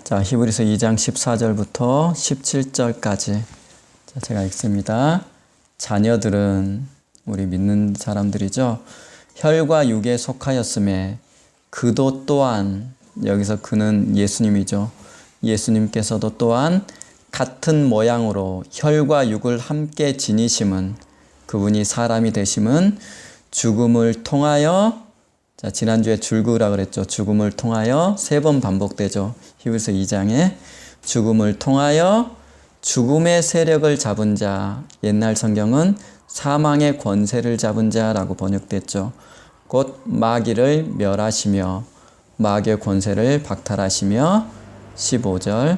자, 히브리서 2장 14절부터 17절까지 제가 읽습니다. 자녀들은 우리 믿는 사람들이죠. 혈과 육에 속하였음에 그도 또한, 여기서 그는 예수님이죠. 예수님께서도 또한 같은 모양으로 혈과 육을 함께 지니심은, 그분이 사람이 되심은 죽음을 통하여, 자, 지난주에 줄그라 그랬죠. 죽음을 통하여 3번 반복되죠. 히브리서 2장에 죽음을 통하여 죽음의 세력을 잡은 자, 옛날 성경은 사망의 권세를 잡은 자라고 번역됐죠. 곧 마귀를 멸하시며 마귀의 권세를 박탈하시며, 15절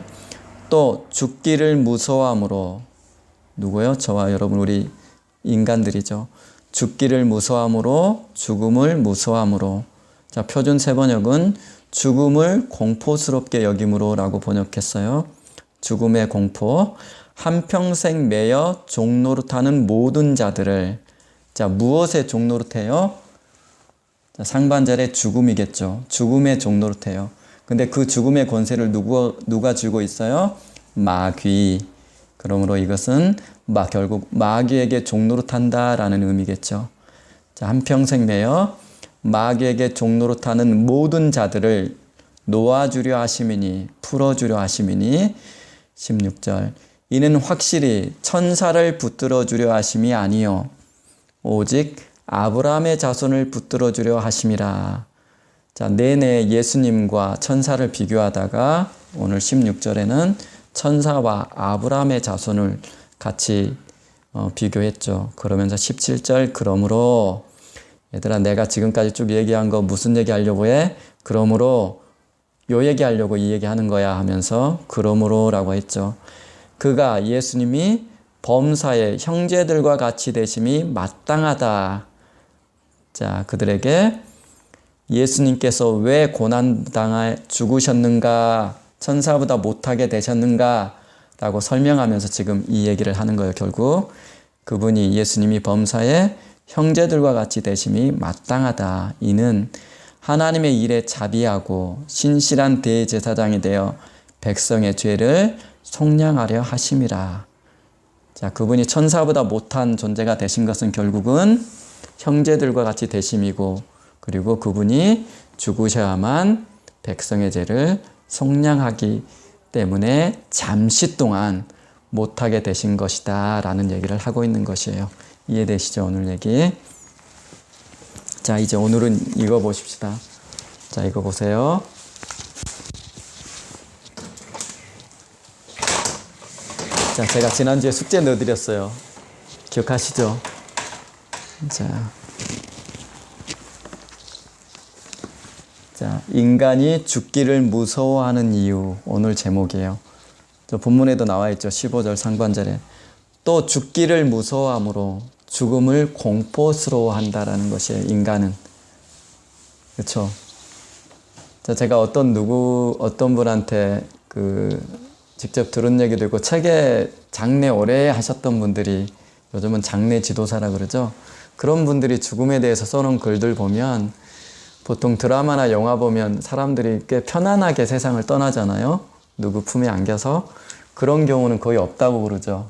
또 죽기를 무서워함으로, 누구요? 저와 여러분, 우리 인간들이죠. 죽기를 무서워함으로, 죽음을 무서워함으로. 자, 표준 세번역은 죽음을 공포스럽게 여김으로 라고 번역했어요. 죽음의 공포, 한평생 매여 종노릇하는 모든 자들을. 자, 무엇에 종노릇해요? 자, 상반절에 죽음이겠죠. 죽음의 종노릇해요. 근데 그 죽음의 권세를 누가 쥐고 있어요? 마귀. 그러므로 이것은 결국 마귀에게 종노릇한다라는 의미겠죠. 자, 한평생 매여 마귀에게 종노릇하는 모든 자들을 놓아주려 하심이니, 풀어주려 하심이니, 16절 이는 확실히 천사를 붙들어 주려 하심이 아니요 오직 아브라함의 자손을 붙들어 주려 하심이라. 자, 내내 예수님과 천사를 비교하다가 오늘 16절에는 천사와 아브라함의 자손을 같이 비교했죠. 그러면서 17절 그러므로, 얘들아 내가 지금까지 쭉 얘기한 거 무슨 얘기하려고 해? 그러므로 요 얘기하려고 이 얘기하는 거야 하면서 그러므로 라고 했죠. 그가, 예수님이 범사의 형제들과 같이 되심이 마땅하다. 자, 그들에게 예수님께서 왜 고난당하 죽으셨는가, 천사보다 못하게 되셨는가 라고 설명하면서 지금 이 얘기를 하는 거예요. 결국 그분이, 예수님이 범사의 형제들과 같이 되심이 마땅하다. 이는 하나님의 일에 자비하고 신실한 대제사장이 되어 백성의 죄를 속량하려 하심이라. 자, 그분이 천사보다 못한 존재가 되신 것은 결국은 형제들과 같이 되심이고, 그리고 그분이 죽으셔야만 백성의 죄를 속량하기 때문에 잠시 동안 못하게 되신 것이다 라는 얘기를 하고 있는 것이에요. 이해되시죠? 오늘 얘기. 자, 이제 오늘은 이거 보십시다. 자, 이거 보세요. 자, 제가 지난주에 숙제 넣어드렸어요. 기억하시죠? 자, 인간이 죽기를 무서워하는 이유, 오늘 제목이에요. 저 본문에도 나와 있죠. 15절 상반절에. 또 죽기를 무서워함으로 죽음을 공포스러워한다라는 것이에요. 인간은. 그렇죠? 자, 제가 어떤 분한테 직접 들은 얘기도 있고, 책에 장례 오래 하셨던 분들이, 요즘은 장례 지도사라 그러죠. 그런 분들이 죽음에 대해서 써놓은 글들 보면, 보통 드라마나 영화 보면 사람들이 꽤 편안하게 세상을 떠나잖아요. 누구 품에 안겨서. 그런 경우는 거의 없다고 그러죠.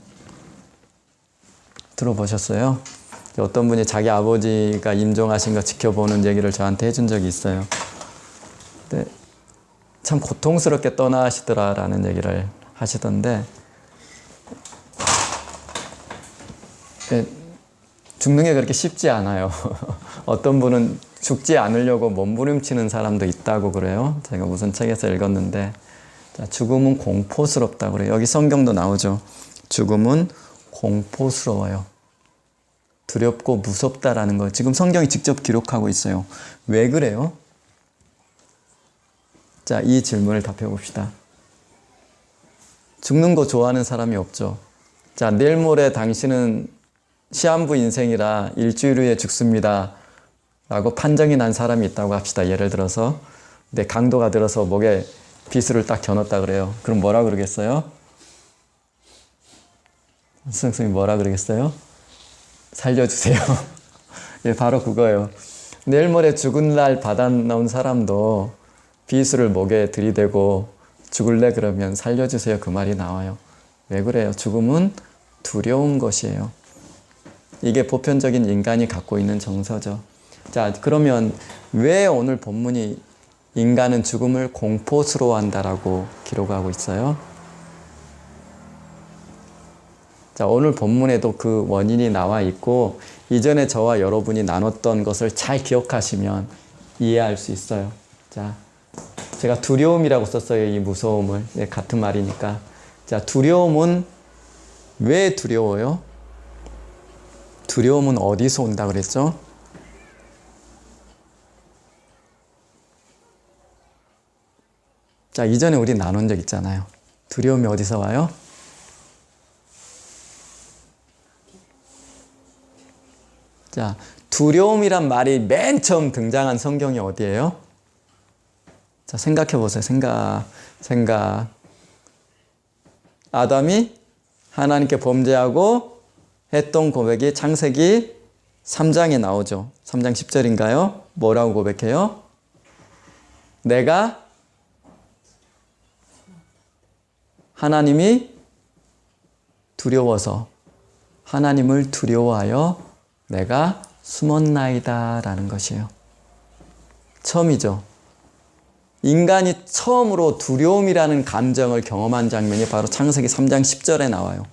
들어보셨어요? 어떤 분이 자기 아버지가 임종하신 거 지켜보는 얘기를 저한테 해준 적이 있어요. 근데 참 고통스럽게 떠나시더라라는 얘기를 하시던데, 죽는 게 그렇게 쉽지 않아요. 어떤 분은 죽지 않으려고 몸부림치는 사람도 있다고 그래요. 제가 무슨 책에서 읽었는데, 자, 죽음은 공포스럽다고 그래요. 여기 성경도 나오죠. 죽음은 공포스러워요. 두렵고 무섭다라는 걸 지금 성경이 직접 기록하고 있어요. 왜 그래요? 자, 이 질문을 답해 봅시다. 죽는 거 좋아하는 사람이 없죠. 자, 내일 모레 당신은 시한부 인생이라 일주일 후에 죽습니다 라고 판정이 난 사람이 있다고 합시다. 예를 들어서. 근데 강도가 들어서 목에 비수를 딱 겨눴다 그래요. 그럼 뭐라 그러겠어요? 선생님이 뭐라 그러겠어요? 살려주세요. 예, 바로 그거예요. 내일 모레 죽은 날 받아 나온 사람도 비수를 목에 들이대고 죽을래 그러면 살려주세요 그 말이 나와요. 왜 그래요? 죽음은 두려운 것이에요. 이게 보편적인 인간이 갖고 있는 정서죠. 자, 그러면 왜 오늘 본문이 인간은 죽음을 공포스러워한다라고 기록하고 있어요? 자, 오늘 본문에도 그 원인이 나와 있고 이전에 저와 여러분이 나눴던 것을 잘 기억하시면 이해할 수 있어요. 자, 제가 두려움이라고 썼어요. 이 무서움을. 네, 같은 말이니까. 자, 두려움은 왜 두려워요? 두려움은 어디서 온다 그랬죠? 자, 이전에 우리 나눈 적 있잖아요. 두려움이 어디서 와요? 자, 두려움이란 말이 맨 처음 등장한 성경이 어디예요? 자, 생각해 보세요. 생각. 아담이 하나님께 범죄하고 했던 고백이 창세기 3장에 나오죠. 3장 10절인가요? 뭐라고 고백해요? 내가 하나님이 두려워서 하나님을 두려워하여 내가 숨었나이다 라는 것이에요. 처음이죠. 인간이 처음으로 두려움이라는 감정을 경험한 장면이 바로 창세기 3장 10절에 나와요.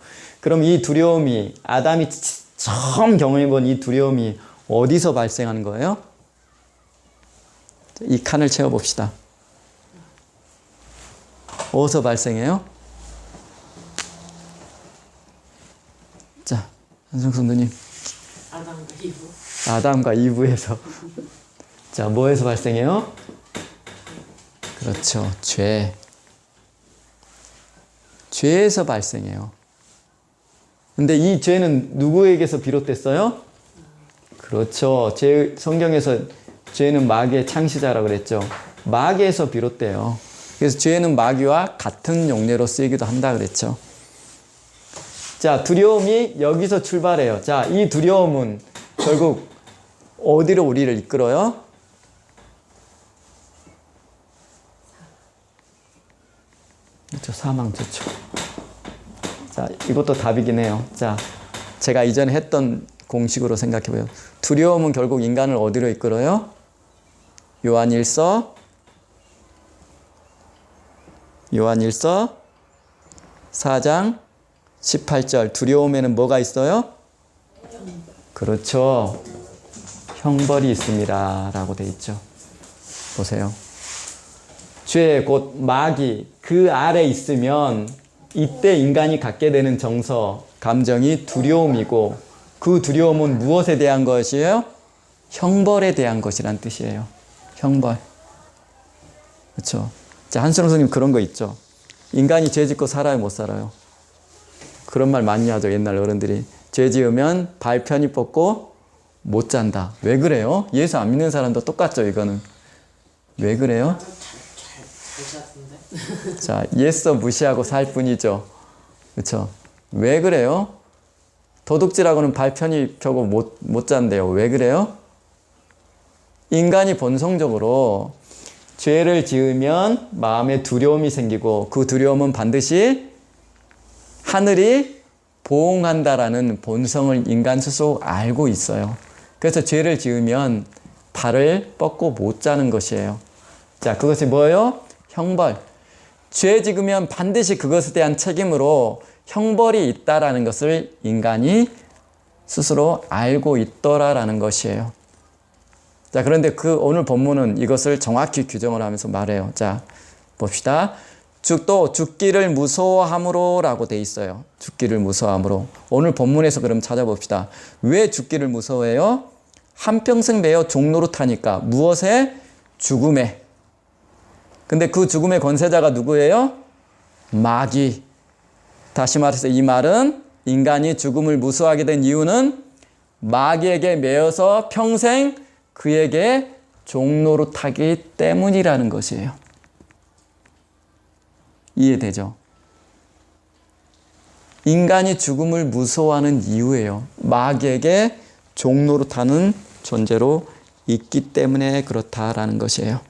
그럼 이 두려움이 아담이 처음 경험해본 이 두려움이 어디서 발생하는 거예요? 이 칸을 채워봅시다. 어디서 발생해요? 자, 한성 선생님. 아담과 이브에서. 자, 뭐에서 발생해요? 그렇죠. 죄에서 발생해요. 근데 이 죄는 누구에게서 비롯됐어요? 그렇죠. 성경에서 죄는 마귀의 창시자라고 그랬죠. 마귀에서 비롯돼요. 그래서 죄는 마귀와 같은 용례로 쓰이기도 한다 그랬죠. 자, 두려움이 여기서 출발해요. 자, 이 두려움은 결국 어디로 우리를 이끌어요? 그렇죠. 사망, 좋죠. 자, 이것도 답이긴 해요. 자, 제가 이전에 했던 공식으로 생각해봐요. 두려움은 결국 인간을 어디로 이끌어요? 요한일서 4장 18절. 두려움에는 뭐가 있어요? 그렇죠. 형벌이 있습니다. 라고 돼 있죠. 보세요. 죄, 곧 마귀, 그 아래 있으면 이때 인간이 갖게 되는 정서, 감정이 두려움이고 그 두려움은 무엇에 대한 것이에요? 형벌에 대한 것이란 뜻이에요. 형벌. 그렇죠. 자, 한수령 선생님 그런 거 있죠. 인간이 죄 짓고 살아요, 못 살아요? 그런 말 많이 하죠. 옛날 어른들이. 죄 지으면 발 편히 뻗고 못 잔다. 왜 그래요? 예수 안 믿는 사람도 똑같죠, 이거는. 왜 그래요? 자, 예수 무시하고 살 뿐이죠. 그렇죠? 왜 그래요? 도둑질하고는 발 편히 펴고 못 잔대요. 왜 그래요? 인간이 본성적으로 죄를 지으면 마음에 두려움이 생기고 그 두려움은 반드시 하늘이 보응한다라는 본성을 인간 스스로 알고 있어요. 그래서 죄를 지으면 발을 뻗고 못 자는 것이에요. 자, 그것이 뭐예요? 형벌. 죄 지으면 반드시 그것에 대한 책임으로 형벌이 있다라는 것을 인간이 스스로 알고 있더라라는 것이에요. 자, 그런데 오늘 본문은 이것을 정확히 규정을 하면서 말해요. 자, 봅시다. 또 죽기를 무서워함으로 라고 돼 있어요. 죽기를 무서워함으로. 오늘 본문에서 그럼 찾아봅시다. 왜 죽기를 무서워해요? 한평생 매여 종노릇하니까. 무엇에? 죽음에. 근데 그 죽음의 권세자가 누구예요? 마귀. 다시 말해서 이 말은 인간이 죽음을 무서워하게 된 이유는 마귀에게 매여서 평생 그에게 종노릇하기 때문이라는 것이에요. 이해되죠? 인간이 죽음을 무서워하는 이유예요. 마귀에게 종노릇하는 존재로 있기 때문에 그렇다라는 것이에요.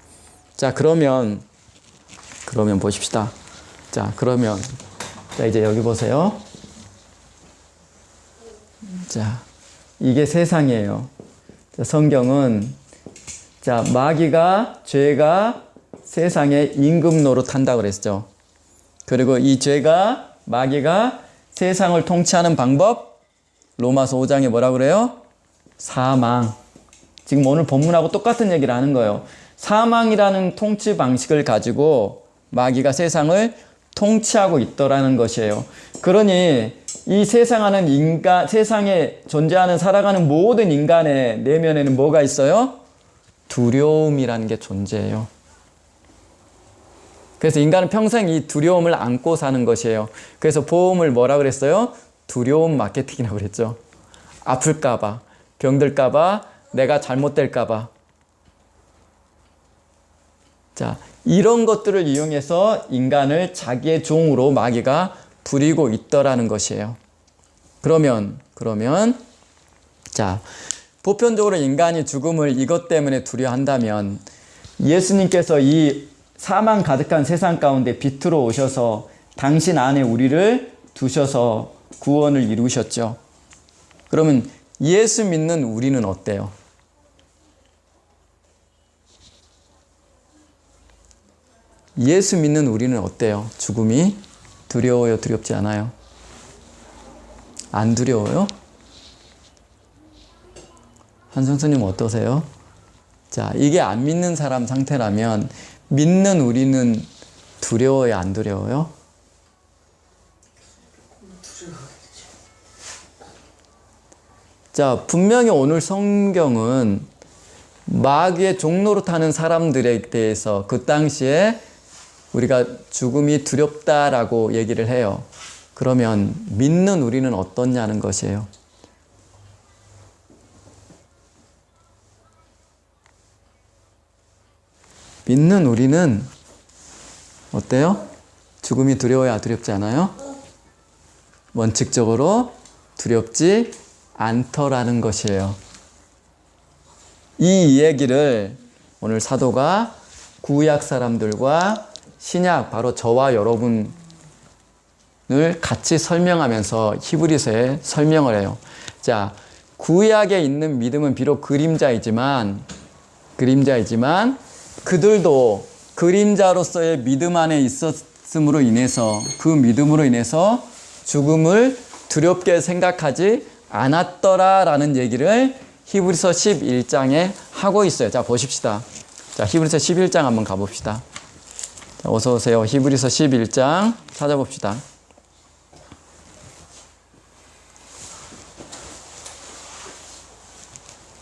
자, 그러면 그러면 보십시다. 자, 그러면 자, 이제 여기 보세요. 자, 이게 세상이에요. 자, 성경은 자, 마귀가 죄가 세상에 임금 노릇한다고 그랬죠. 그리고 이 죄가 마귀가 세상을 통치하는 방법 로마서 5장에 뭐라고 그래요? 사망. 지금 오늘 본문하고 똑같은 얘기를 하는 거예요. 사망이라는 통치 방식을 가지고 마귀가 세상을 통치하고 있더라는 것이에요. 그러니 이 세상에 존재하는 살아가는 모든 인간의 내면에는 뭐가 있어요? 두려움이라는 게 존재해요. 그래서 인간은 평생 이 두려움을 안고 사는 것이에요. 그래서 보험을 뭐라 그랬어요? 두려움 마케팅이라고 그랬죠. 아플까봐, 병들까봐, 내가 잘못될까봐. 자, 이런 것들을 이용해서 인간을 자기의 종으로 마귀가 부리고 있더라는 것이에요. 그러면 자, 보편적으로 인간이 죽음을 이것 때문에 두려워한다면 예수님께서 이 사망 가득한 세상 가운데 빛으로 오셔서 당신 안에 우리를 두셔서 구원을 이루셨죠. 그러면 예수 믿는 우리는 어때요? 예수 믿는 우리는 어때요? 죽음이 두려워요? 두렵지 않아요? 안 두려워요? 한성수님 어떠세요? 자, 이게 안 믿는 사람 상태라면 믿는 우리는 두려워요? 안 두려워요? 자, 분명히 오늘 성경은 마귀의 종노릇하는 사람들에 대해서 그 당시에 우리가 죽음이 두렵다라고 얘기를 해요. 그러면 믿는 우리는 어떻냐는 것이에요. 믿는 우리는 어때요? 죽음이 두려워야 두렵지 않아요? 원칙적으로 두렵지 않더라는 것이에요. 이 얘기를 오늘 사도가 구약 사람들과 신약, 바로 저와 여러분을 같이 설명하면서 히브리서에 설명을 해요. 자, 구약에 있는 믿음은 비록 그림자이지만 그들도 그림자로서의 믿음 안에 있었음으로 인해서 그 믿음으로 인해서 죽음을 두렵게 생각하지 않았더라라는 얘기를 히브리서 11장에 하고 있어요. 자, 보십시다. 자, 히브리서 11장 한번 가봅시다. 자, 어서 오세요. 히브리서 11장 찾아봅시다.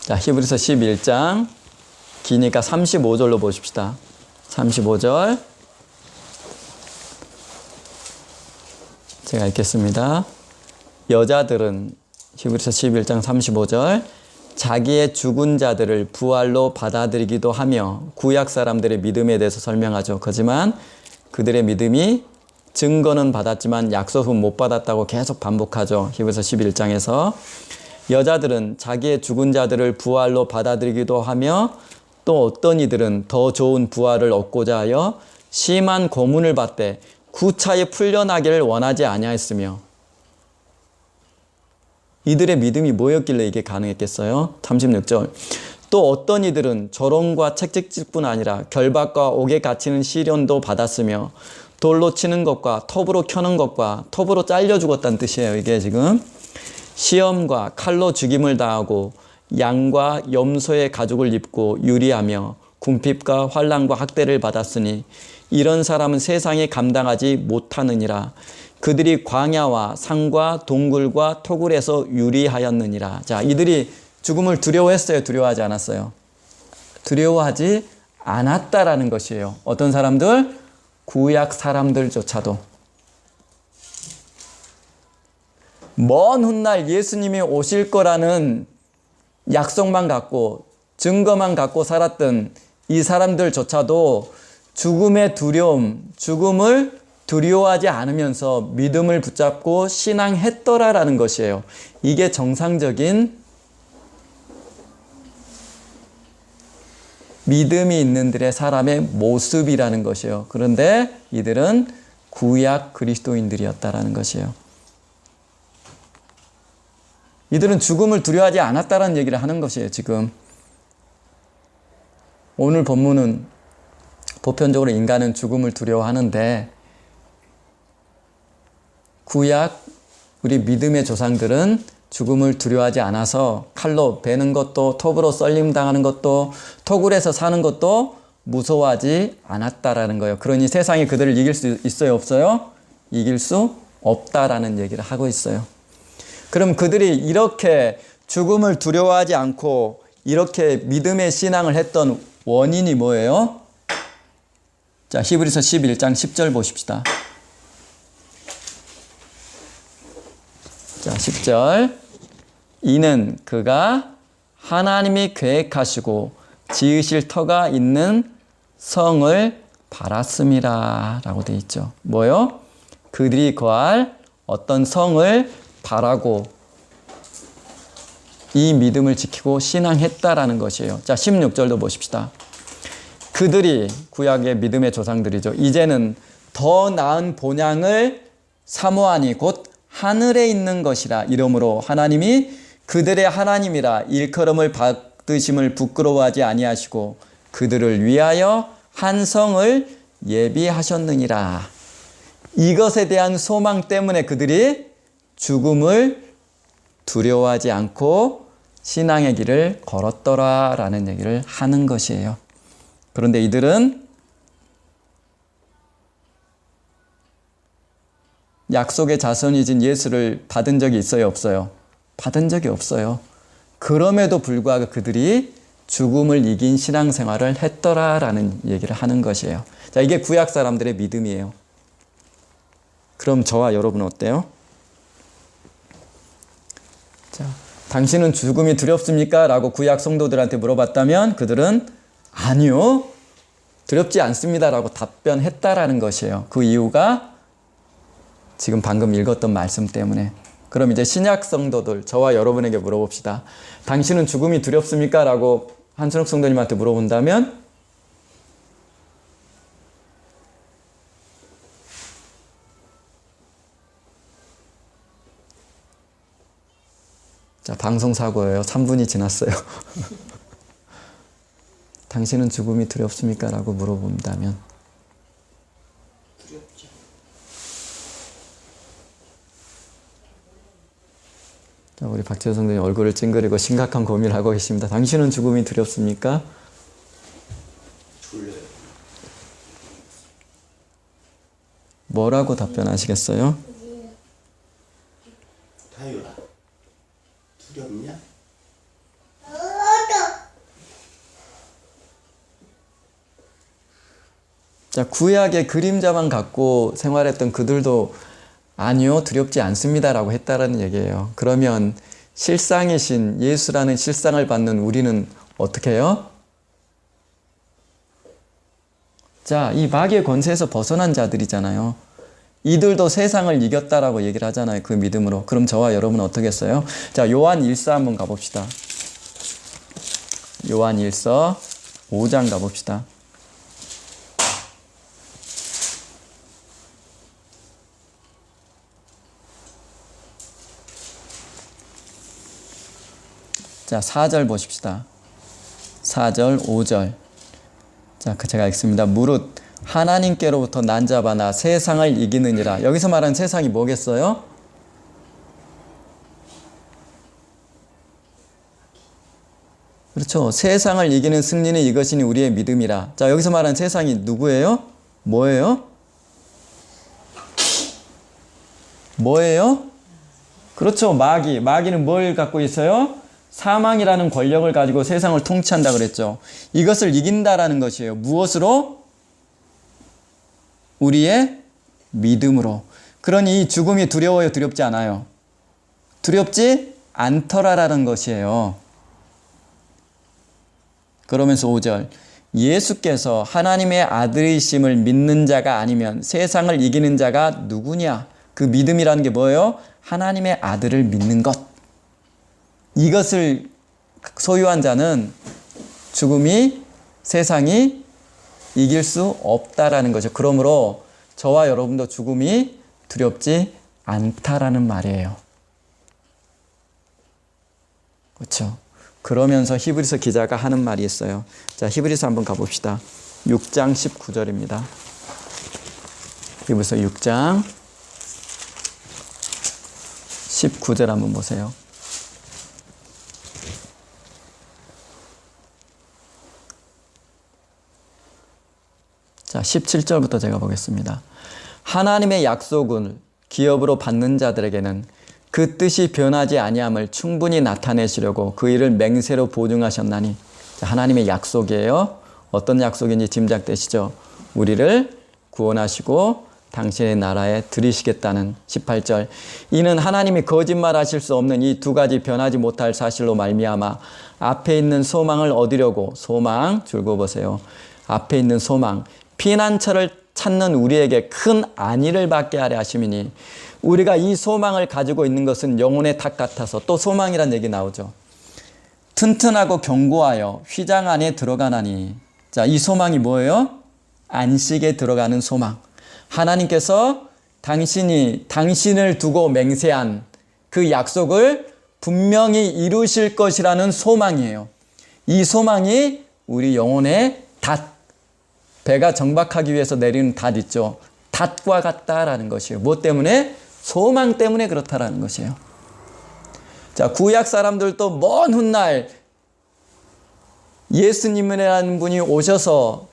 자, 히브리서 11장 기니까 35절로 보십시다. 35절 제가 읽겠습니다. 여자들은 히브리서 11장 35절 자기의 죽은 자들을 부활로 받아들이기도 하며 구약 사람들의 믿음에 대해서 설명하죠. 하지만 그들의 믿음이 증거는 받았지만 약속은 못 받았다고 계속 반복하죠. 히브리서 11장에서 여자들은 자기의 죽은 자들을 부활로 받아들이기도 하며 또 어떤 이들은 더 좋은 부활을 얻고자 하여 심한 고문을 받되 구차에 풀려나기를 원하지 아니하였으며 이들의 믿음이 뭐였길래 이게 가능했겠어요? 36절 또 어떤 이들은 조롱과 채찍질뿐 아니라 결박과 옥에 갇히는 시련도 받았으며 돌로 치는 것과 톱으로 켜는 것과 톱으로 잘려 죽었다는 뜻이에요. 이게 지금 시험과 칼로 죽임을 당하고 양과 염소의 가죽을 입고 유리하며 궁핍과 환난과 학대를 받았으니 이런 사람은 세상에 감당하지 못하느니라. 그들이 광야와 산과 동굴과 토굴에서 유리하였느니라. 자, 이들이 죽음을 두려워했어요? 두려워하지 않았어요? 두려워하지 않았다라는 것이에요. 어떤 사람들? 구약 사람들조차도. 먼 훗날 예수님이 오실 거라는 약속만 갖고 증거만 갖고 살았던 이 사람들조차도 죽음의 두려움, 죽음을 두려워하지 않으면서 믿음을 붙잡고 신앙했더라라는 것이에요. 이게 정상적인 믿음이 있는들의 사람의 모습이라는 것이에요. 그런데 이들은 구약 그리스도인들이었다라는 것이에요. 이들은 죽음을 두려워하지 않았다라는 얘기를 하는 것이에요. 지금 오늘 본문은 보편적으로 인간은 죽음을 두려워하는데 구약 우리 믿음의 조상들은 죽음을 두려워하지 않아서 칼로 베는 것도 톱으로 썰림당하는 것도 토굴에서 사는 것도 무서워하지 않았다라는 거예요. 그러니 세상이 그들을 이길 수 있어요? 없어요? 이길 수 없다라는 얘기를 하고 있어요. 그럼 그들이 이렇게 죽음을 두려워하지 않고 이렇게 믿음의 신앙을 했던 원인이 뭐예요? 자, 히브리서 11장 10절 보십시다. 자, 10절. 이는 그가 하나님이 계획하시고 지으실 터가 있는 성을 바랐음이라 라고 되어 있죠. 뭐요? 그들이 거할 어떤 성을 바라고 이 믿음을 지키고 신앙했다라는 것이에요. 자, 16절도 보십시다. 그들이 구약의 믿음의 조상들이죠. 이제는 더 나은 본향을 사모하니 곧 하늘에 있는 것이라. 이러므로 하나님이 그들의 하나님이라 일컬음을 받으심을 부끄러워하지 아니하시고 그들을 위하여 한 성을 예비하셨느니라. 이것에 대한 소망 때문에 그들이 죽음을 두려워하지 않고 신앙의 길을 걸었더라라는 얘기를 하는 것이에요. 그런데 이들은 약속의 자손이신 예수를 받은 적이 있어요? 없어요? 받은 적이 없어요. 그럼에도 불구하고 그들이 죽음을 이긴 신앙생활을 했더라라는 얘기를 하는 것이에요. 자, 이게 구약 사람들의 믿음이에요. 그럼 저와 여러분은 어때요? 자, 당신은 죽음이 두렵습니까? 라고 구약 성도들한테 물어봤다면 그들은 아니요, 두렵지 않습니다 라고 답변했다라는 것이에요. 그 이유가 지금 방금 읽었던 말씀 때문에. 그럼 이제 신약 성도들, 저와 여러분에게 물어봅시다. 당신은 죽음이 두렵습니까? 라고 한순옥 성도님한테 물어본다면 자, 방송사고예요. 3분이 지났어요. 당신은 죽음이 두렵습니까? 라고 물어본다면 두렵죠. 자, 우리 박재호 성도님 얼굴을 찡그리고 심각한 고민을 하고 계십니다. 당신은 죽음이 두렵습니까? 졸려요. 뭐라고 답변하시겠어요? 다효라, 두렵냐? 자, 구약의 그림자만 갖고 생활했던 그들도 아니요, 두렵지 않습니다라고 했다라는 얘기예요. 그러면 실상이신 예수라는 실상을 받는 우리는 어떻게 해요? 자, 이 마귀의 권세에서 벗어난 자들이잖아요. 이들도 세상을 이겼다라고 얘기를 하잖아요. 그 믿음으로. 그럼 저와 여러분은 어떻게 했어요? 자, 요한 1서 한번 가봅시다. 요한 1서 5장 가봅시다. 자, 4절 보십시다. 4절, 5절. 자, 제가 읽습니다. 무릇 하나님께로부터 난 자바 나 세상을 이기느니라. 여기서 말하는 세상이 뭐겠어요? 그렇죠. 세상을 이기는 승리는 이것이니 우리의 믿음이라. 자, 여기서 말하는 세상이 누구예요? 뭐예요? 뭐예요? 그렇죠. 마귀. 마귀는 뭘 갖고 있어요? 사망이라는 권력을 가지고 세상을 통치한다 그랬죠. 이것을 이긴다라는 것이에요. 무엇으로? 우리의 믿음으로. 그러니 죽음이 두려워요? 두렵지 않아요? 두렵지 않더라라는 것이에요. 그러면서 5절. 예수께서 하나님의 아들이심을 믿는 자가 아니면 세상을 이기는 자가 누구냐? 그 믿음이라는 게 뭐예요? 하나님의 아들을 믿는 것. 이것을 소유한 자는 죽음이 세상이 이길 수 없다라는 거죠. 그러므로 저와 여러분도 죽음이 두렵지 않다라는 말이에요. 그렇죠? 그러면서 히브리서 기자가 하는 말이 있어요. 자, 히브리서 한번 가봅시다. 6장 19절입니다. 히브리서 6장 19절 한번 보세요. 자, 17절부터 제가 보겠습니다. 하나님의 약속을 기업으로 받는 자들에게는 그 뜻이 변하지 아니함을 충분히 나타내시려고 그 일을 맹세로 보증하셨나니. 자, 하나님의 약속이에요. 어떤 약속인지 짐작되시죠? 우리를 구원하시고 당신의 나라에 들이시겠다는 18절. 이는 하나님이 거짓말하실 수 없는 이 두 가지 변하지 못할 사실로 말미암아 앞에 있는 소망을 얻으려고, 소망 줄거 보세요. 앞에 있는 소망, 피난처를 찾는 우리에게 큰 안위를 받게 하려 하심이니. 우리가 이 소망을 가지고 있는 것은 영혼의 탁 같아서, 또 소망이란 얘기 나오죠. 튼튼하고 견고하여 휘장 안에 들어가나니. 자, 이 소망이 뭐예요? 안식에 들어가는 소망. 하나님께서 당신을 두고 맹세한 그 약속을 분명히 이루실 것이라는 소망이에요. 이 소망이 우리 영혼의 닷, 배가 정박하기 위해서 내리는 닷 있죠. 닷과 같다라는 것이에요. 뭐 때문에? 소망 때문에 그렇다라는 것이에요. 자, 구약 사람들도 먼 훗날 예수님이라는 분이 오셔서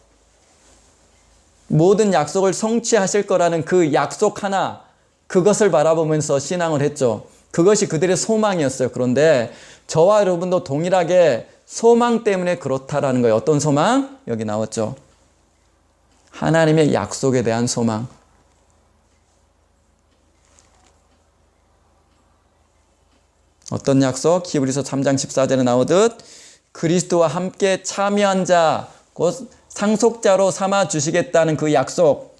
모든 약속을 성취하실 거라는 그 약속 하나, 그것을 바라보면서 신앙을 했죠. 그것이 그들의 소망이었어요. 그런데 저와 여러분도 동일하게 소망 때문에 그렇다라는 거예요. 어떤 소망? 여기 나왔죠. 하나님의 약속에 대한 소망. 어떤 약속? 히브리서 3장 14절에 나오듯 그리스도와 함께 참여한 자, 곧 상속자로 삼아 주시겠다는 그 약속.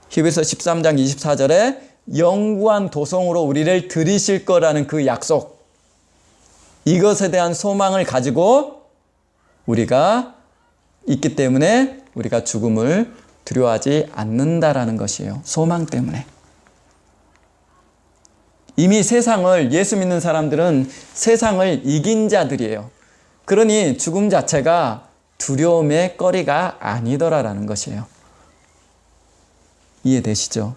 히브리서 13장 24절에 영구한 도성으로 우리를 들이실 거라는 그 약속. 이것에 대한 소망을 가지고 우리가 있기 때문에 우리가 죽음을 두려워하지 않는다라는 것이에요. 소망 때문에. 이미 세상을, 예수 믿는 사람들은 세상을 이긴 자들이에요. 그러니 죽음 자체가 두려움의 거리가 아니더라라는 것이에요. 이해되시죠?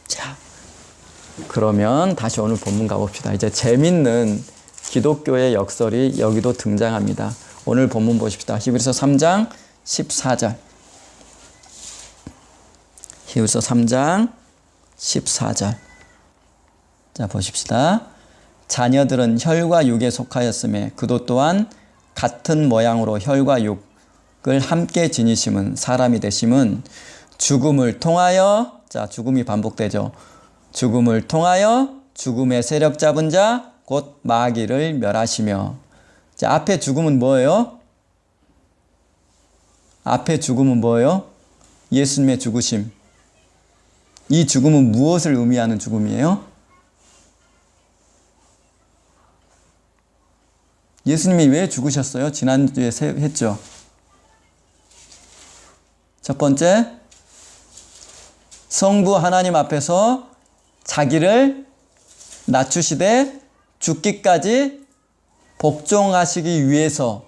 자, 그러면 다시 오늘 본문 가봅시다. 이제 재밌는 기독교의 역설이 여기도 등장합니다. 오늘 본문 보십시다. 히브리서 3장 14절. 히브리서 3장 14절. 자, 보십시다. 자녀들은 혈과 육에 속하였음에 그도 또한 같은 모양으로 혈과 육을 함께 지니심은, 사람이 되심은 죽음을 통하여, 자, 죽음이 반복되죠. 죽음을 통하여 죽음의 세력 잡은 자 곧 마귀를 멸하시며. 자, 앞에 죽음은 뭐예요? 앞에 죽음은 뭐예요? 예수님의 죽으심. 이 죽음은 무엇을 의미하는 죽음이에요? 예수님이 왜 죽으셨어요? 지난주에 했죠. 첫 번째, 성부 하나님 앞에서 자기를 낮추시되 죽기까지 복종하시기 위해서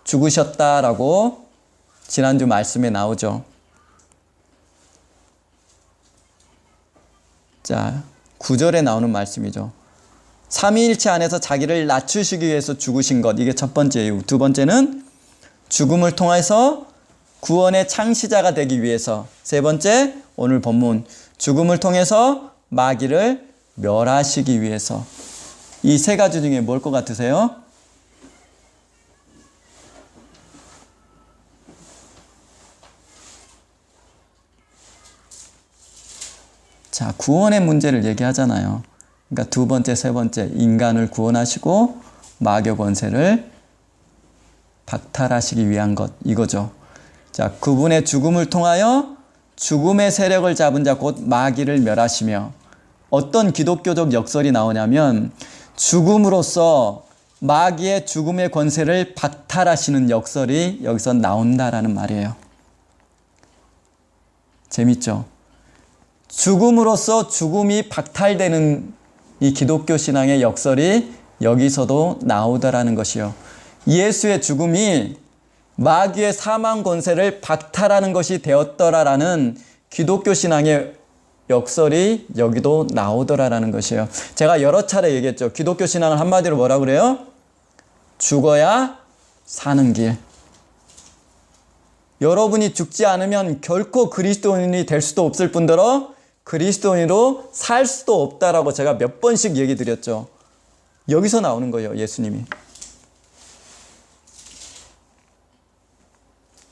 죽으셨다라고 지난주 말씀에 나오죠. 자, 9절에 나오는 말씀이죠. 삼위일체 안에서 자기를 낮추시기 위해서 죽으신 것. 이게 첫 번째예요. 두 번째는 죽음을 통해서 구원의 창시자가 되기 위해서. 세 번째, 오늘 본문 죽음을 통해서 마귀를 멸하시기 위해서. 이 세 가지 중에 뭘 것 같으세요? 자, 구원의 문제를 얘기하잖아요. 그러니까 두 번째, 세 번째, 인간을 구원하시고 마귀 권세를 박탈하시기 위한 것, 이거죠. 자, 그분의 죽음을 통하여 죽음의 세력을 잡은 자 곧 마귀를 멸하시며. 어떤 기독교적 역설이 나오냐면 죽음으로써 마귀의 죽음의 권세를 박탈하시는 역설이 여기서 나온다라는 말이에요. 재밌죠? 죽음으로써 죽음이 박탈되는 이 기독교 신앙의 역설이 여기서도 나오더라는 것이요. 예수의 죽음이 마귀의 사망 권세를 박탈하는 것이 되었더라라는 기독교 신앙의 역설이 여기도 나오더라라는 것이에요. 제가 여러 차례 얘기했죠. 기독교 신앙을 한마디로 뭐라 그래요? 죽어야 사는 길. 여러분이 죽지 않으면 결코 그리스도인이 될 수도 없을 뿐더러 그리스도인으로 살 수도 없다라고 제가 몇 번씩 얘기 드렸죠. 여기서 나오는 거예요, 예수님이.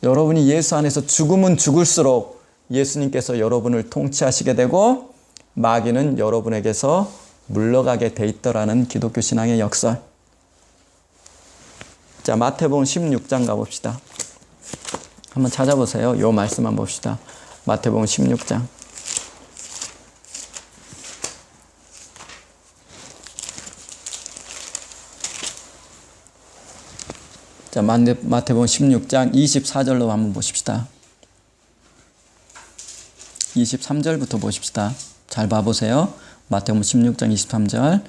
여러분이 예수 안에서 죽으면 죽을수록 예수님께서 여러분을 통치하시게 되고 마귀는 여러분에게서 물러가게 돼 있더라는 기독교 신앙의 역설. 자, 마태복음 16장 가봅시다. 한번 찾아보세요. 요 말씀만 봅시다. 마태복음 16장. 자, 마태복음 16장 24절로 한번 보십시다. 23절부터 보십시다. 잘 봐보세요. 마태복음 16장 23절.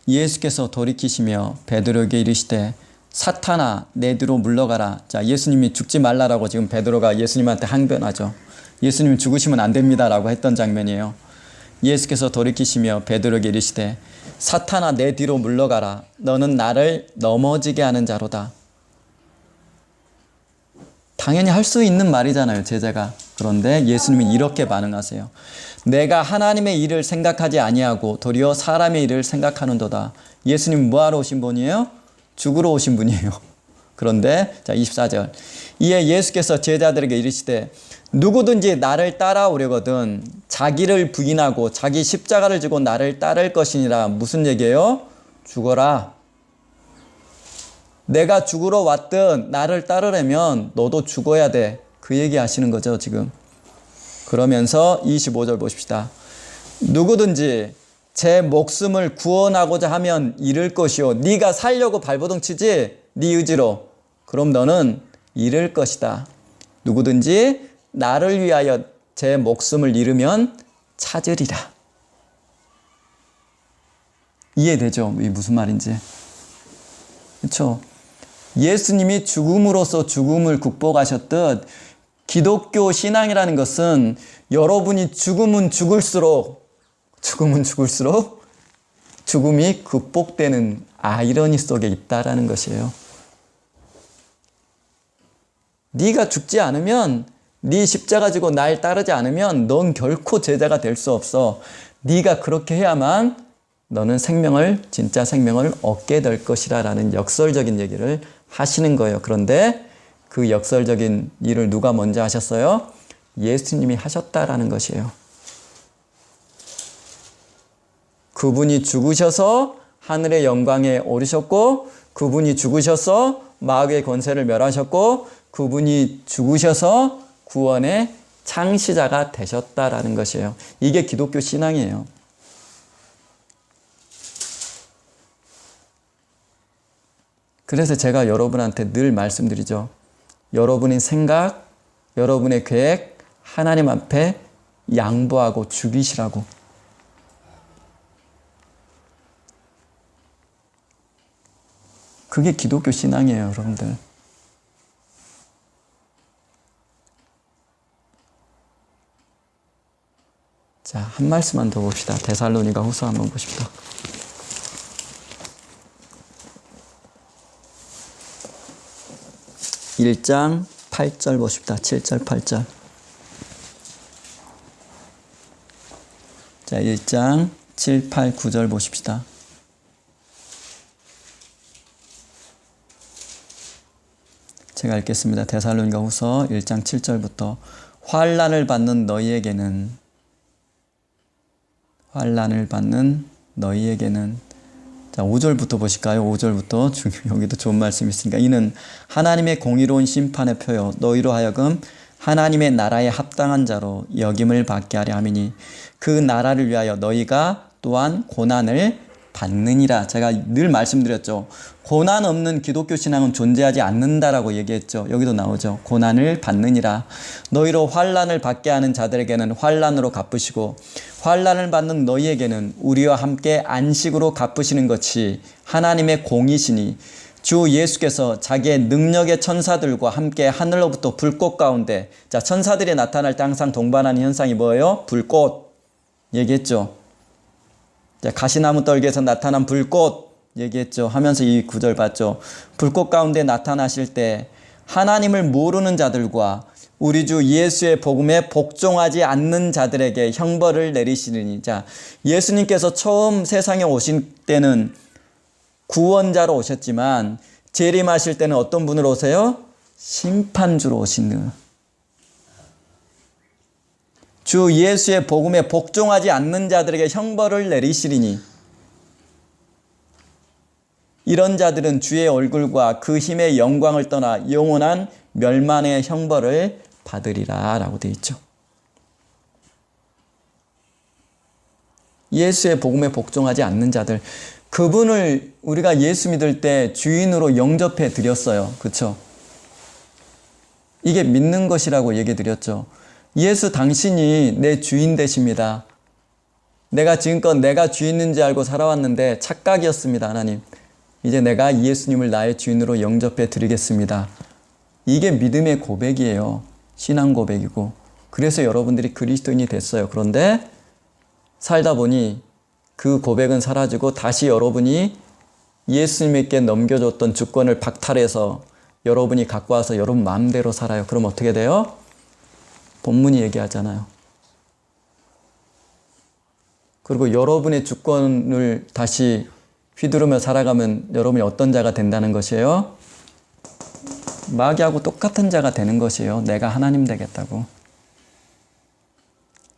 예수께서 돌이키시며 베드로에게 이르시되 사탄아 내 뒤로 물러가라. 자, 예수님이 죽지 말라라고 지금 베드로가 예수님한테 항변하죠. 예수님 죽으시면 안 됩니다라고 했던 장면이에요. 예수께서 돌이키시며 베드로에게 이르시되 사탄아 내 뒤로 물러가라. 너는 나를 넘어지게 하는 자로다. 당연히 할 수 있는 말이잖아요, 제자가. 그런데 예수님이 이렇게 반응하세요. 내가 하나님의 일을 생각하지 아니하고 도리어 사람의 일을 생각하는도다. 예수님 뭐하러 오신 분이에요? 죽으러 오신 분이에요. 그런데 자, 24절. 이에 예수께서 제자들에게 이르시되 누구든지 나를 따라오려거든 자기를 부인하고 자기 십자가를 지고 나를 따를 것이니라. 무슨 얘기예요? 죽어라. 내가 죽으러 왔든 나를 따르려면 너도 죽어야 돼. 그 얘기 하시는 거죠, 지금. 그러면서 25절 보십시다. 누구든지 제 목숨을 구원하고자 하면 잃을 것이요. 네가 살려고 발버둥 치지 네 의지로. 그럼 너는 잃을 것이다. 누구든지 나를 위하여 제 목숨을 잃으면 찾으리라. 이해되죠? 이게 무슨 말인지. 그렇죠? 예수님이 죽음으로써 죽음을 극복하셨듯 기독교 신앙이라는 것은 여러분이 죽으면 죽을수록 죽음이 극복되는 아이러니 속에 있다라는 것이에요. 네가 죽지 않으면, 네 십자가 지고 날 따르지 않으면 넌 결코 제자가 될 수 없어. 네가 그렇게 해야만 너는 진짜 생명을 얻게 될 것이라 라는 역설적인 얘기를 하시는 거예요. 그런데 그 역설적인 일을 누가 먼저 하셨어요? 예수님이 하셨다라는 것이에요. 그분이 죽으셔서 하늘의 영광에 오르셨고, 그분이 죽으셔서 마귀의 권세를 멸하셨고, 그분이 죽으셔서 구원의 창시자가 되셨다라는 것이에요. 이게 기독교 신앙이에요. 그래서 제가 여러분한테 늘 말씀드리죠. 여러분의 생각, 여러분의 계획 하나님 앞에 양보하고 죽이시라고. 그게 기독교 신앙이에요, 여러분들. 자, 한 말씀만 더 봅시다. 데살로니가 후서 한번 보십시다. 1장 8절 보십시다. 7절 8절. 자, 1장 7, 8, 9절 보십시다. 제가 읽겠습니다. 데살로니가 후서 1장 7절부터 환난을 받는 너희에게는 자, 5절부터 보실까요? 5절부터 여기도 좋은 말씀이 있으니까 이는 하나님의 공의로운 심판의 표요 너희로 하여금 하나님의 나라에 합당한 자로 여김을 받게 하려 함이니 그 나라를 위하여 너희가 또한 고난을 받느니라. 제가 늘 말씀드렸죠. 고난 없는 기독교 신앙은 존재하지 않는다라고 얘기했죠. 여기도 나오죠. 고난을 받느니라. 너희로 환난을 받게 하는 자들에게는 환난으로 갚으시고 환난을 받는 너희에게는 우리와 함께 안식으로 갚으시는 것이 하나님의 공이시니 주 예수께서 자기의 능력의 천사들과 함께 하늘로부터 불꽃 가운데, 자, 천사들이 나타날 때 항상 동반하는 현상이 뭐예요? 불꽃 얘기했죠. 자, 가시나무 떨기에서 나타난 불꽃 얘기했죠. 하면서 이 구절 봤죠. 불꽃 가운데 나타나실 때 하나님을 모르는 자들과 우리 주 예수의 복음에 복종하지 않는 자들에게 형벌을 내리시리니. 자, 예수님께서 처음 세상에 오신 때는 구원자로 오셨지만 재림하실 때는 어떤 분으로 오세요? 심판주로 오시는. 주 예수의 복음에 복종하지 않는 자들에게 형벌을 내리시리니 이런 자들은 주의 얼굴과 그 힘의 영광을 떠나 영원한 멸망의 형벌을 받으리라 라고 되어 있죠. 예수의 복음에 복종하지 않는 자들, 그분을 우리가 예수 믿을 때 주인으로 영접해 드렸어요. 그렇죠? 이게 믿는 것이라고 얘기 드렸죠. 예수 당신이 내 주인 되십니다. 내가 지금껏 내가 주인인 줄 알고 살아왔는데 착각이었습니다. 하나님, 이제 내가 예수님을 나의 주인으로 영접해 드리겠습니다. 이게 믿음의 고백이에요. 신앙 고백이고. 그래서 여러분들이 그리스도인이 됐어요. 그런데 살다 보니 그 고백은 사라지고 다시 여러분이 예수님께 넘겨줬던 주권을 박탈해서 여러분이 갖고 와서 여러분 마음대로 살아요. 그럼 어떻게 돼요? 본문이 얘기하잖아요. 그리고 여러분의 주권을 다시 휘두르며 살아가면 여러분이 어떤 자가 된다는 것이에요? 마귀하고 똑같은 자가 되는 것이에요. 내가 하나님 되겠다고.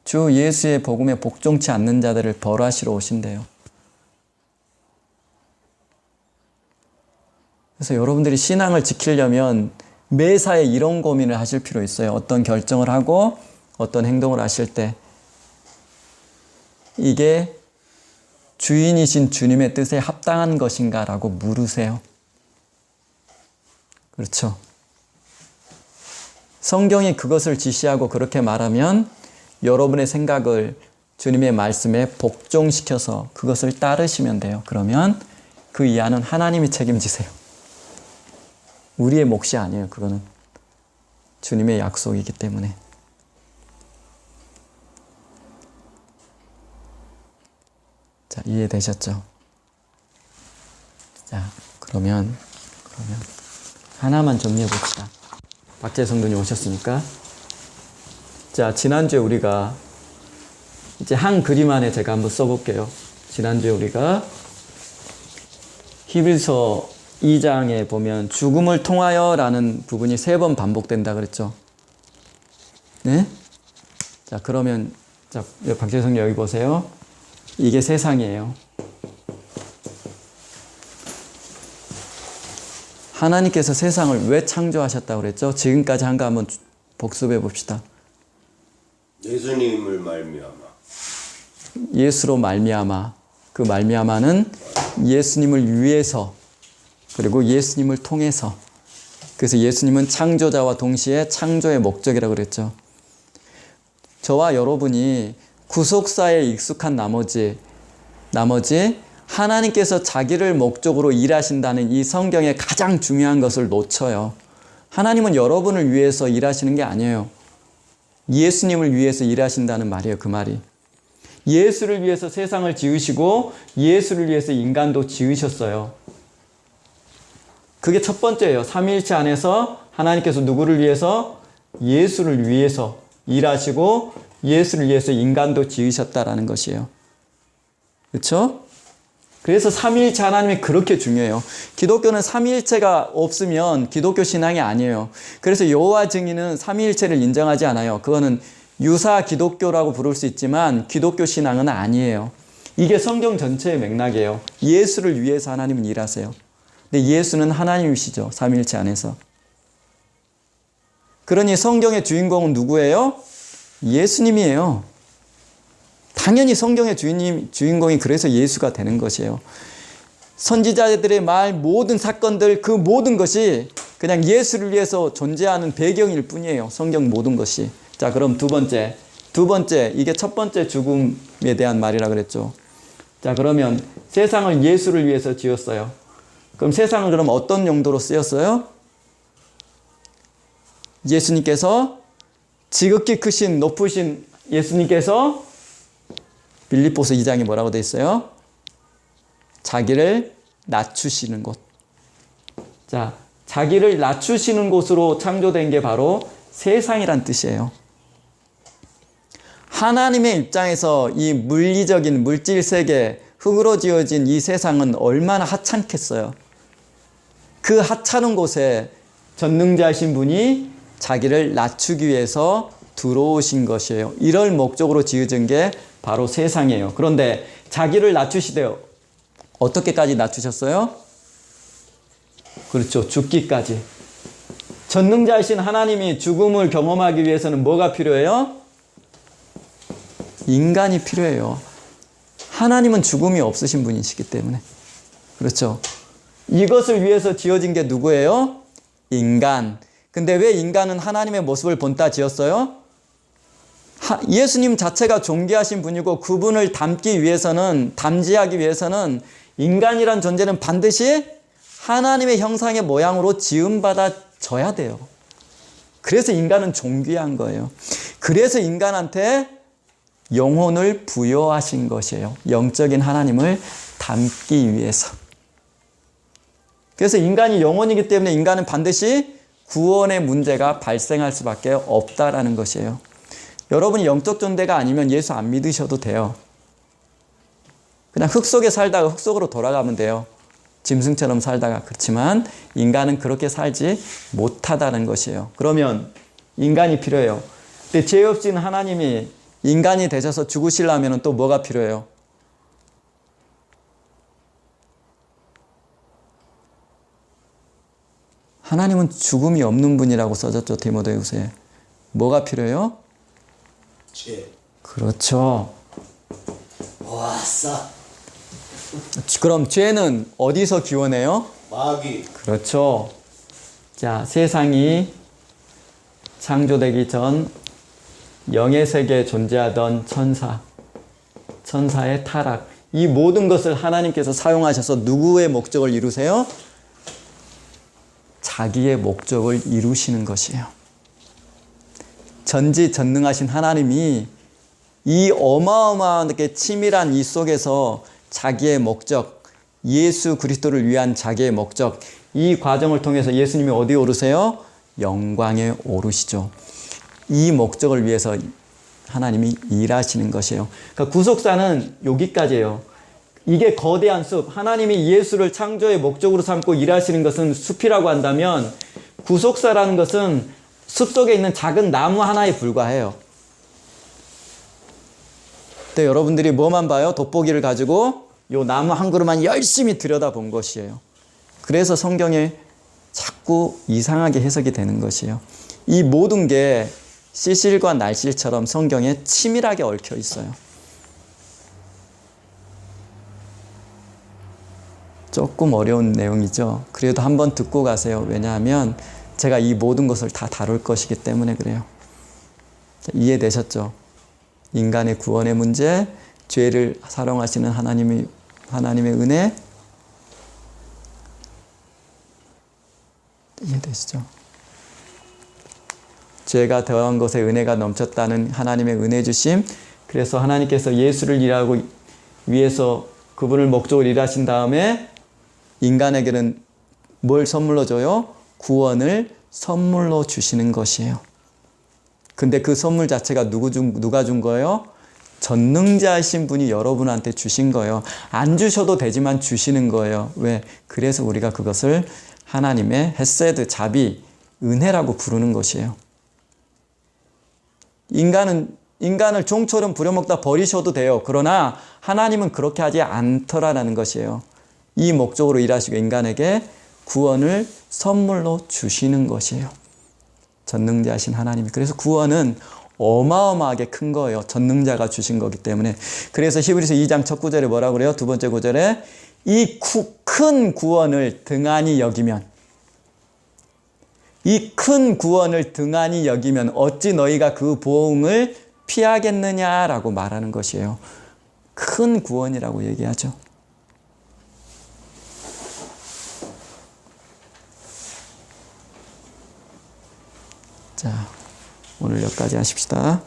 주 예수의 복음에 복종치 않는 자들을 벌하시러 오신대요. 그래서 여러분들이 신앙을 지키려면 매사에 이런 고민을 하실 필요 있어요. 어떤 결정을 하고 어떤 행동을 하실 때 이게 주인이신 주님의 뜻에 합당한 것인가 라고 물으세요. 그렇죠? 성경이 그것을 지시하고 그렇게 말하면 여러분의 생각을 주님의 말씀에 복종시켜서 그것을 따르시면 돼요. 그러면 그 이하는 하나님이 책임지세요. 우리의 몫이 아니에요. 그거는 주님의 약속이기 때문에. 자, 이해되셨죠? 자, 그러면 하나만 정리해 봅시다. 박재 성도님 오셨으니까. 자, 지난주에 우리가 이제 한 그림 안에 제가 한번 써볼게요. 지난주에 우리가 히브리서 2장에 보면 죽음을 통하여 라는 부분이 3번 반복된다 그랬죠. 네? 자, 그러면 자, 박재성님 여기 보세요. 이게 세상이에요. 하나님께서 세상을 왜 창조하셨다고 그랬죠? 지금까지 한 거 한번 복습해 봅시다. 예수님을 말미암아. 예수로 말미암아. 그 말미암아는 예수님을 위해서 그리고 예수님을 통해서. 그래서 예수님은 창조자와 동시에 창조의 목적이라고 그랬죠. 저와 여러분이 구속사에 익숙한 나머지 하나님께서 자기를 목적으로 일하신다는 이 성경의 가장 중요한 것을 놓쳐요. 하나님은 여러분을 위해서 일하시는 게 아니에요. 예수님을 위해서 일하신다는 말이에요. 그 말이. 예수를 위해서 세상을 지으시고 예수를 위해서 인간도 지으셨어요. 그게 첫 번째예요. 삼위일체 안에서 하나님께서 누구를 위해서? 예수를 위해서 일하시고 예수를 위해서 인간도 지으셨다라는 것이에요. 그렇죠? 그래서 삼위일체 하나님이 그렇게 중요해요. 기독교는 삼위일체가 없으면 기독교 신앙이 아니에요. 그래서 여호와 증인은 삼위일체를 인정하지 않아요. 그거는 유사 기독교라고 부를 수 있지만 기독교 신앙은 아니에요. 이게 성경 전체의 맥락이에요. 예수를 위해서 하나님은 일하세요. 근데 예수는 하나님이시죠. 삼위일체 안에서. 그러니 성경의 주인공은 누구예요? 예수님이에요. 당연히 성경의 주인공이 그래서 예수가 되는 것이에요. 선지자들의 말, 모든 사건들, 그 모든 것이 그냥 예수를 위해서 존재하는 배경일 뿐이에요. 성경 모든 것이. 자, 그럼 두 번째, 이게 첫 번째 죽음에 대한 말이라 그랬죠. 자, 그러면 세상을 예수를 위해서 지었어요. 그럼 세상은 그럼 어떤 용도로 쓰였어요? 예수님께서 지극히 크신 높으신 예수님께서 빌립보서 2장에 뭐라고 돼 있어요? 자기를 낮추시는 곳. 자, 자기를 낮추시는 곳으로 창조된 게 바로 세상이란 뜻이에요. 하나님의 입장에서 이 물리적인 물질 세계, 흙으로 지어진 이 세상은 얼마나 하찮겠어요. 그 하찮은 곳에 전능자이신 분이 자기를 낮추기 위해서 들어오신 것이에요. 이럴 목적으로 지어진 게 바로 세상이에요. 그런데 자기를 낮추시대요. 어떻게까지 낮추셨어요? 그렇죠. 죽기까지. 전능자이신 하나님이 죽음을 경험하기 위해서는 뭐가 필요해요? 인간이 필요해요. 하나님은 죽음이 없으신 분이시기 때문에. 그렇죠. 이것을 위해서 지어진 게 누구예요? 인간. 근데 왜 인간은 하나님의 모습을 본따 지었어요? 예수님 자체가 존귀하신 분이고 그분을 담지하기 위해서는 인간이란 존재는 반드시 하나님의 형상의 모양으로 지음받아져야 돼요. 그래서 인간은 존귀한 거예요. 그래서 인간한테 영혼을 부여하신 것이에요. 영적인 하나님을 담기 위해서. 그래서 인간이 영혼이기 때문에 인간은 반드시 구원의 문제가 발생할 수밖에 없다라는 것이에요. 여러분이 영적 존재가 아니면 예수 안 믿으셔도 돼요. 그냥 흙 속에 살다가 흙 속으로 돌아가면 돼요. 짐승처럼 살다가. 그렇지만 인간은 그렇게 살지 못하다는 것이에요. 그러면 인간이 필요해요. 근데 죄 없인 하나님이 인간이 되셔서 죽으시려면 또 뭐가 필요해요? 하나님은 죽음이 없는 분이라고 써졌죠. 디모데후서에. 뭐가 필요해요? 죄. 그렇죠. 와싸. 그럼 죄는 어디서 기원해요? 마귀. 그렇죠. 자, 세상이 창조되기 전 영의 세계에 존재하던 천사의 타락, 이 모든 것을 하나님께서 사용하셔서 누구의 목적을 이루세요? 자기의 목적을 이루시는 것이에요. 전지전능하신 하나님이 이 어마어마하게 치밀한 이 속에서 자기의 목적, 예수 그리스도를 위한 자기의 목적, 이 과정을 통해서 예수님이 어디에 오르세요? 영광에 오르시죠. 이 목적을 위해서 하나님이 일하시는 것이에요. 그러니까 구속사는 여기까지예요. 이게 거대한 숲, 하나님이 예수를 창조의 목적으로 삼고 일하시는 것은 숲이라고 한다면 구속사라는 것은 숲속에 있는 작은 나무 하나에 불과해요. 근데 여러분들이 뭐만 봐요? 돋보기를 가지고 요 나무 한 그루만 열심히 들여다본 것이에요. 그래서 성경에 자꾸 이상하게 해석이 되는 것이에요. 이 모든 게 시실과 날실처럼 성경에 치밀하게 얽혀 있어요. 조금 어려운 내용이죠. 그래도 한번 듣고 가세요. 왜냐하면 제가 이 모든 것을 다 다룰 것이기 때문에 그래요. 이해되셨죠? 인간의 구원의 문제, 죄를 사랑하시는 하나님의 은혜, 이해되시죠? 죄가 더한 것에 은혜가 넘쳤다는 하나님의 은혜 주심, 그래서 하나님께서 예수를 일하고 위해서 그분을 목적으로 일하신 다음에 인간에게는 뭘 선물로 줘요? 구원을 선물로 주시는 것이에요. 근데 그 선물 자체가 누가 준 거예요? 전능자이신 분이 여러분한테 주신 거예요. 안 주셔도 되지만 주시는 거예요. 왜? 그래서 우리가 그것을 하나님의 헤세드, 자비, 은혜라고 부르는 것이에요. 인간을 종처럼 부려먹다 버리셔도 돼요. 그러나 하나님은 그렇게 하지 않더라라는 것이에요. 이 목적으로 일하시고 인간에게 구원을 선물로 주시는 것이에요. 전능자이신 하나님이. 그래서 구원은 어마어마하게 큰 거예요. 전능자가 주신 거기 때문에. 그래서 히브리서 2장 첫 구절에 뭐라고 그래요? 두 번째 구절에 이 큰 구원을 등한히 여기면, 이 큰 구원을 등한히 여기면 어찌 너희가 그 보응을 피하겠느냐라고 말하는 것이에요. 큰 구원이라고 얘기하죠. 자, 오늘 여기까지 하십시다.